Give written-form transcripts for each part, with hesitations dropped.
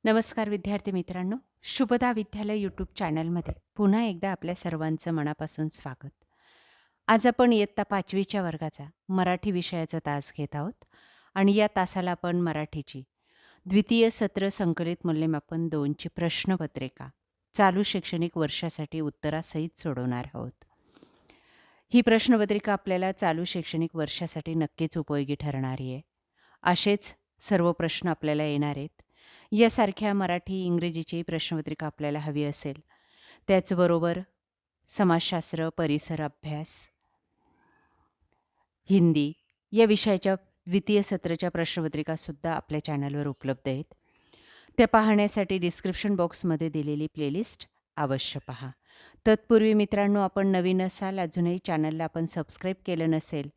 नमस्कार विद्यार्थी मित्रांनो, शुभदा विद्यालय यूट्यूब चॅनलमध्ये पुन्हा एकदा आपल्या सर्वांचं मनापासून स्वागत. आज आपण इयत्ता 5वीच्या वर्गाचा मराठी विषयाचा तास घेत आहोत आणि या तासाला आपण मराठीची द्वितीय सत्र संकलित मूल्यमापन 2ची प्रश्नपत्रिका चालू शैक्षणिक वर्षासाठी उत्तरासहित सोडवणार आहोत. ही प्रश्नपत्रिका आपल्याला चालू शैक्षणिक वर्षासाठी नक्कीच उपयोगी ठरणारी आहे. असेच सर्व प्रश्न आपल्याला येणार आहेत. यासारख्या मराठी, इंग्रजीची प्रश्नपत्रिका आपल्याला हवी असेल, त्याचबरोबर समाजशास्त्र, परिसर अभ्यास, हिंदी या विषयाच्या द्वितीय सत्राच्या प्रश्नपत्रिकासुद्धा आपल्या चॅनलवर उपलब्ध आहेत. त्या पाहण्यासाठी डिस्क्रिप्शन बॉक्समध्ये दिलेली प्लेलिस्ट अवश्य पहा. तत्पूर्वी मित्रांनो, आपण नवीन असाल, अजूनही चॅनलला आपण सबस्क्राईब केलं नसेल,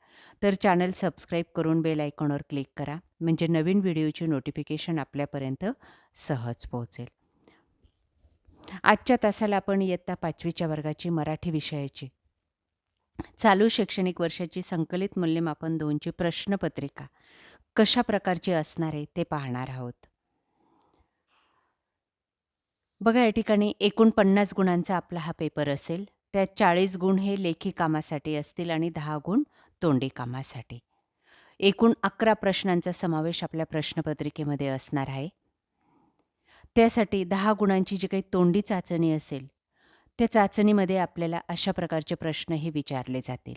तर चॅनल सबस्क्राईब करून बेल आयकॉनवर क्लिक करा, म्हणजे नवीन व्हिडिओची नोटिफिकेशन आपल्यापर्यंत सहज पोहोचेल. आजच्या तासाला आपण इयत्ता 5वीच्या वर्गाची मराठी विषयाची चालू शैक्षणिक वर्षाची संकलित मूल्यमापन 2ची प्रश्नपत्रिका कशा प्रकारची असणार आहे ते पाहणार आहोत. बघा, या ठिकाणी एकूण 50 गुणांचा आपला हा पेपर असेल. त्यात 40 गुण हे लेखी कामासाठी असतील आणि 10 गुण तोंडी कामासाठी. एकूण 11 प्रश्नांचा समावेश आपल्या प्रश्नपत्रिकेमध्ये असणार आहे. त्यासाठी 10 गुणांची जी काही तोंडी चाचणी असेल, त्या चाचणीमध्ये आपल्याला अशा प्रकारचे प्रश्न हे विचारले जातील.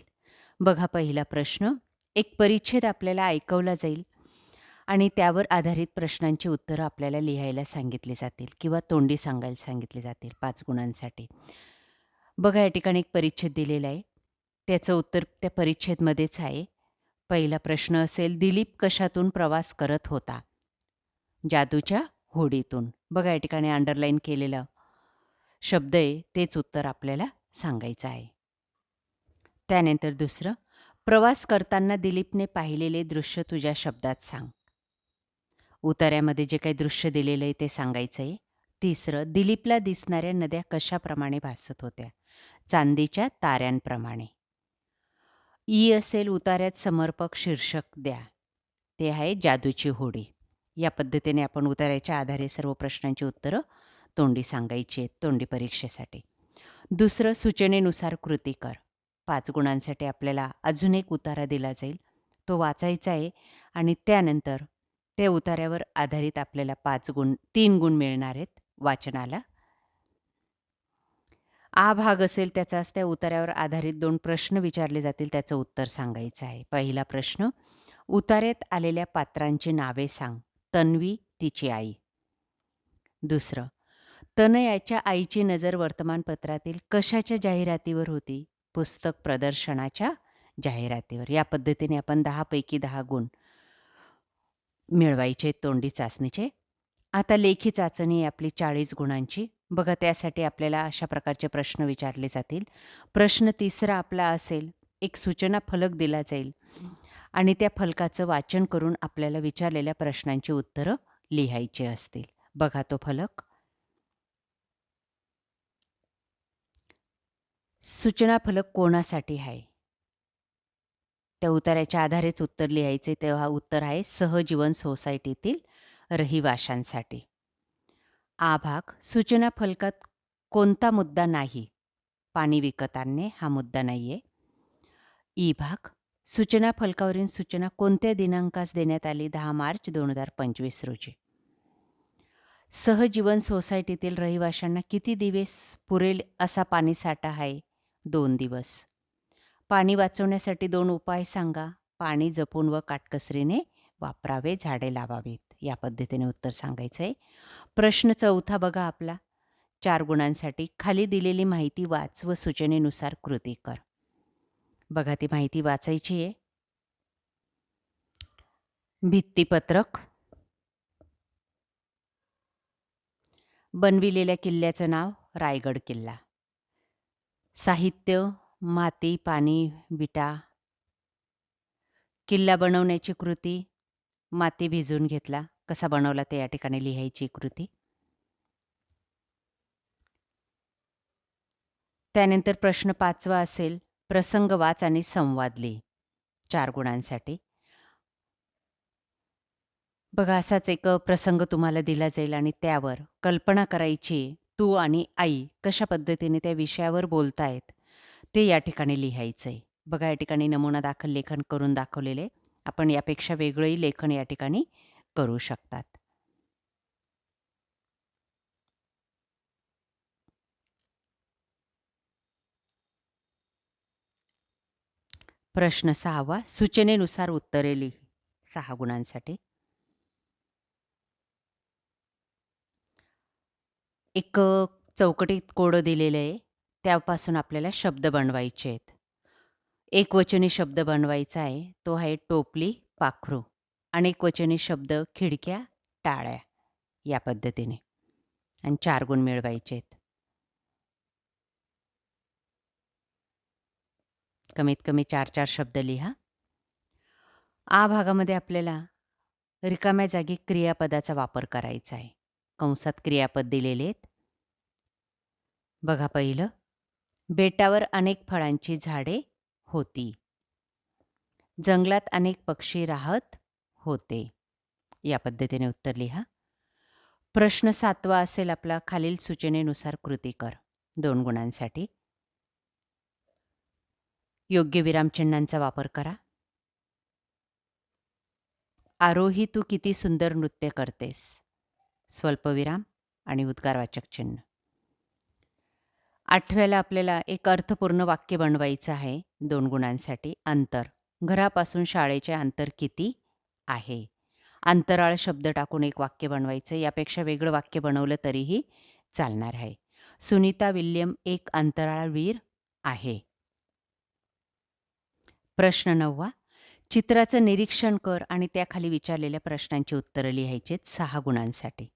बघा, पहिला प्रश्न, एक परिच्छेद आपल्याला ऐकवला जाईल आणि त्यावर आधारित प्रश्नांची उत्तरं आपल्याला लिहायला सांगितली जातील किंवा तोंडी सांगायला सांगितले जातील 5 गुणांसाठी. बघा, या ठिकाणी एक परिच्छेद दिलेला आहे. त्याचं उत्तर त्या परिच्छेदमध्येच आहे. पहिला प्रश्न असेल, दिलीप कशातून प्रवास करत होता? जादूच्या होडीतून. बघा, या ठिकाणी अंडरलाईन केलेला शब्द आहे, तेच उत्तर आपल्याला सांगायचं आहे. त्यानंतर दुसरं, प्रवास करताना दिलीपने पाहिलेले दृश्य तुझ्या शब्दात सांग. उतार्यामध्ये जे काही दृश्य दिलेलं आहे ते सांगायचं आहे. तिसरं, दिलीपला दिसणाऱ्या नद्या कशाप्रमाणे भासत होत्या? चांदीच्या ताऱ्यांप्रमाणे. ई असेल, उतार्यात समर्पक शीर्षक द्या. ते आहे जादूची होडी. या पद्धतीने आपण उतार्याच्या आधारे सर्व प्रश्नांची उत्तरं तोंडी सांगायची आहेत तोंडी परीक्षेसाठी. दुसरं, सूचनेनुसार कृती कर. 5 गुणांसाठी आपल्याला अजून एक उतारा दिला जाईल, तो वाचायचा आहे आणि त्यानंतर त्या उतार्यावर आधारित आपल्याला 3 गुण मिळणार आहेत वाचनाला. आ भाग असेल त्याचाच त्या उतार्यावर आधारित 2 प्रश्न विचारले जातील, त्याचं उत्तर सांगायचं आहे. पहिला प्रश्न, उतार्यात आलेल्या पात्रांची नावे सांग. तन्वी, तिची आई. दुसरं, तनयाच्या आईची नजर वर्तमानपत्रातील कशाच्या जाहिरातीवर होती? पुस्तक प्रदर्शनाच्या जाहिरातीवर. या पद्धतीने आपण 10 पैकी 10 गुण मिळवायचे तोंडी चाचणीचे. आता लेखी चाचणी आहे आपली 40 गुणांची. बघा, त्यासाठी आपल्याला अशा प्रकारचे प्रश्न विचारले जातील. प्रश्न तिसरा आपला असेल, एक सूचना फलक दिला जाईल आणि त्या फलकाचं वाचन करून आपल्याला विचारलेल्या प्रश्नांची उत्तरं लिहायची असतील. बघा तो फलक. सूचना फलक कोणासाठी आहे? त्या उतार्याच्या आधारेच उत्तर लिहायचे. तेव्हा उत्तर आहे सहजीवन सोसायटीतील रहिवाशांसाठी. आ भाग, सूचना फलकात कोणता मुद्दा नाही? पाणी विकत आणणे हा मुद्दा नाही आहे. ई भाग, सूचना फलकावरील सूचना कोणत्या दिनांकास देण्यात आली? 10 मार्च 2025 रोजी. सहजीवन सोसायटीतील रहिवाशांना किती दिवस पुरेल असा पाणीसाठा आहे? 2 दिवस. पाणी वाचवण्यासाठी 2 उपाय सांगा. पाणी जपून व काटकसरीने वापरावे, झाडे लावावीत. या पद्धतीने उत्तर सांगायचं आहे. प्रश्न चौथा बघा आपला, 4 गुणांसाठी. खाली दिलेली माहिती वाच व सूचनेनुसार कृती कर. बघा, ती माहिती वाचायची आहे. भित्तिपत्रक, बनविलेल्या किल्ल्याचं नाव रायगड किल्ला. साहित्य, माती, पाणी, विटा. किल्ला बनवण्याची कृती, माती भिजवून घेतला. कसा बनवला ते या ठिकाणी लिहायची कृती. त्यानंतर प्रश्न 5वा असेल, प्रसंग वाच आणि संवाद लिह. 4 गुणांसाठी. बघा असाच एक प्रसंग तुम्हाला दिला जाईल आणि त्यावर कल्पना करायची तू आणि आई कशा पद्धतीने त्या विषयावर बोलतायत ते या ठिकाणी लिहायचंय. बघा या ठिकाणी नमुना दाखल लेखन करून दाखवलेले आहे. आपण यापेक्षा वेगळंही लेखन या ठिकाणी करू शकतात. प्रश्न 6वा सूचनेनुसार उत्तरे लिही 6 गुणांसाठी. एक चौकटीत कोडं दिलेलं आहे. त्यापासून आपल्याला शब्द बनवायचे आहेत. एकवचनी शब्द बनवायचा आहे. तो आहे टोपली, पाखरू. अनेकवचनी शब्द खिडक्या, टाळ्या या पद्धतीने आणि 4 गुण मिळवायचे आहेत. कमीत कमी 4-4 शब्द लिहा. आ भागामध्ये आपल्याला रिकाम्या जागी क्रियापदाचा वापर करायचा आहे. कंसात क्रियापद दिलेले आहेत. बघा पहिलं, बेटावर अनेक फळांची झाडे होती. जंगलात अनेक पक्षी राहत होते. या पद्धतीने उत्तर लिहा. प्रश्न 7वा असेल आपला खालील सूचनेनुसार कृती कर 2 गुणांसाठी. योग्य विरामचिन्हांचा वापर करा. आरोही तू किती सुंदर नृत्य करतेस. स्वल्पविराम आणि उद्गारवाचक चिन्ह. 8व्याला आपल्याला एक अर्थपूर्ण वाक्य बनवायचं आहे 2 गुणांसाठी. अंतर. घरापासून शाळेचे अंतर किती आहे. अंतराळ शब्द टाकून एक वाक्य बनवायचं. यापेक्षा वेगळं वाक्य बनवलं तरीही चालणार आहे. सुनीता विल्यम एक अंतराळवीर आहे. प्रश्न 9वा चित्राचं निरीक्षण कर आणि त्याखाली विचारलेल्या प्रश्नांची उत्तरं लिहायची आहेत 6 गुणांसाठी.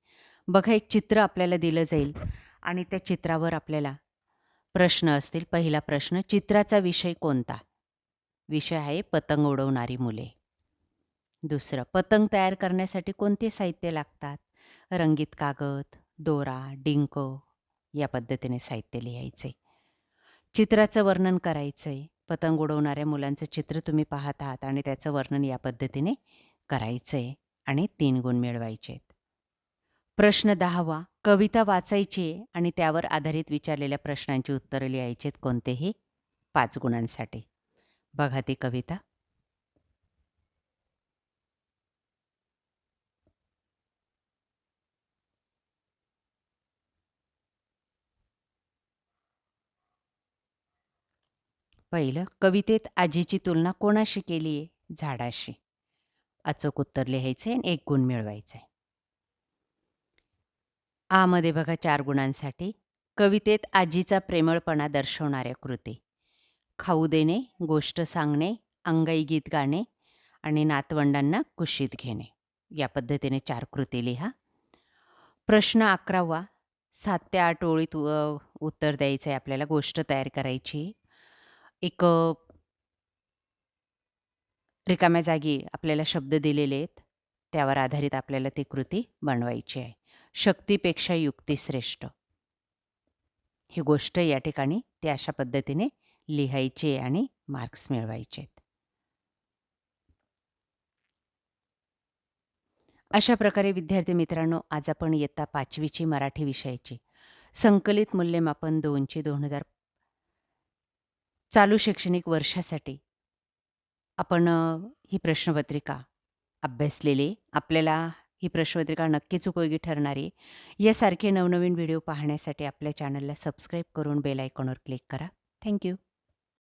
बघा एक चित्र आपल्याला दिलं जाईल आणि त्या चित्रावर आपल्याला प्रश्न असतील. पहिला प्रश्न, चित्राचा विषय कोणता? विषय आहे पतंग उडवणारी मुले. दुसरं, पतंग तयार करण्यासाठी कोणते साहित्य लागतात? रंगीत कागद, दोरा, डिंक या पद्धतीने साहित्य लिहायचे. चित्राचं वर्णन करायचंय. पतंग उडवणाऱ्या मुलांचं चित्र तुम्ही पाहत आहात आणि त्याचं वर्णन या पद्धतीने करायचंय आणि 3 गुण मिळवायचे आहेत. प्रश्न 10वा कविता वाचायची आहे आणि त्यावर आधारित विचारलेल्या प्रश्नांची उत्तरं लिहायची आहेत कोणतेही 5 गुणांसाठी. बघा ती कविता. पहिलं, कवितेत आजीची तुलना कोणाशी केली आहे? झाडाशी. अचूक उत्तर लिहायचे आणि 1 गुण मिळवायचे. आ मध्ये बघा 4 गुणांसाठी. कवितेत आजीचा प्रेमळपणा दर्शवणाऱ्या कृती. खाऊ देणे, गोष्ट सांगणे, अंगाई गीत गाणे आणि नातवंडांना कुशीत घेणे. या पद्धतीने 4 कृती लिहा. प्रश्न 11वा 7 ते 8 ओळीत उत्तर द्यायचं आहे आपल्याला. गोष्ट तयार करायची. एक रिकाम्या जागी आपल्याला शब्द दिलेले आहेत. त्यावर आधारित आपल्याला ती कृती बनवायची आहे. शक्तीपेक्षा युक्ती श्रेष्ठ. ही गोष्ट या ठिकाणी ती अशा पद्धतीने लिहायची आहे आणि मार्क्स मिळवायचे आहेत. अशा प्रकारे विद्यार्थी मित्रांनो, आज आपण इयत्ता 5वीची मराठी विषयाची संकलित मूल्यमापन 2ची 2000 चालू शैक्षणिक वर्षासाठी आपण ही प्रश्नपत्रिका अभ्यासलेली. आपल्याला ही प्रश्नपत्रिका नक्कीच उपयोगी ठरणार आहे. यासारखे नवनवीन व्हिडिओ पाहण्यासाठी आपल्या चॅनलला सबस्क्राईब करून बेल आयकॉनवर क्लिक करा. Thank you.